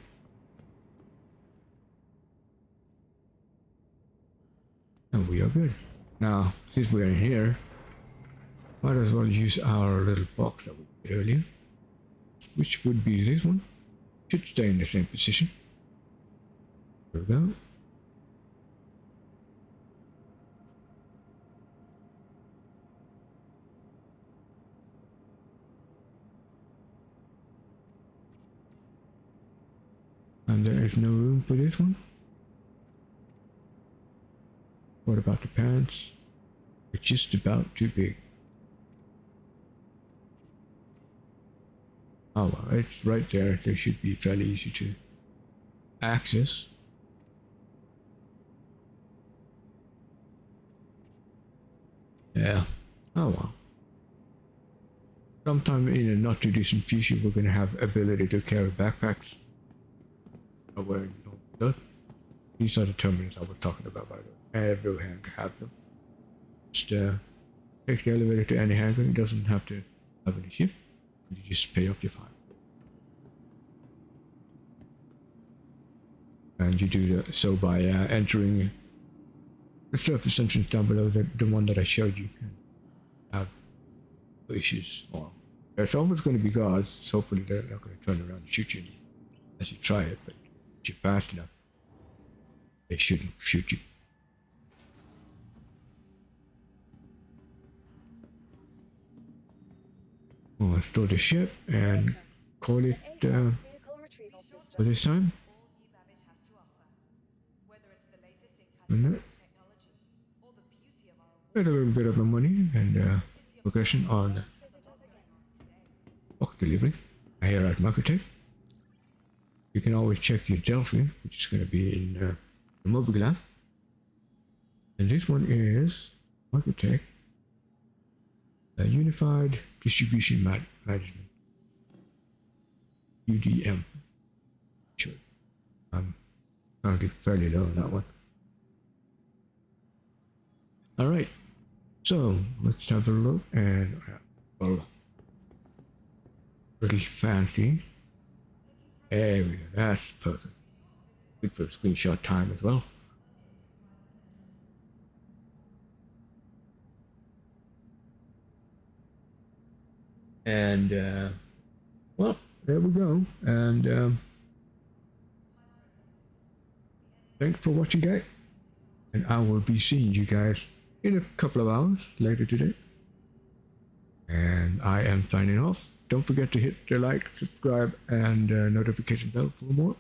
And we are good. Now, since we're in here, might as well use our little box that we did earlier, which would be this one. Should stay in the same position. There we go. And there is no room for this one. What about the pants? It's just about too big. Oh well, it's right there. They should be fairly easy to access. Yeah. Oh well. Sometime in a not too distant future, we're going to have ability to carry backpacks. Or wearing normal stuff. These are the terminals I was talking about, by the way. Every hangar has them. Just take the elevator to any hangar. It doesn't have to have any shift. You just pay off your fine. And you do so by entering the surface entrance down below, the one that I showed you. Can have issues. Or there's always going to be guards, so hopefully they're not going to turn around and shoot you as you try it, but if you're fast enough, they shouldn't shoot you. We'll store the ship and call it The ASOP vehicle retrieval system. for this time. All new Babbage has to offer, whether it's the latest in And that technology or the beauty of our get a little bit of the money and progression on Visit us again. box delivery here at Marketech. You can always check your Delphi, which is going to be in the mobile glass. And this one is Marketech Unified Distribution Management. UDM. Sure. I'm currently fairly low on that one. Alright. So let's have a look and well, pretty fancy. There we go. That's perfect. Good for screenshot time as well. And well, there we go. And thanks for watching, guys. And I will be seeing you guys in a couple of hours later today. And I am signing off. Don't forget to hit the like, subscribe, and notification bell for more.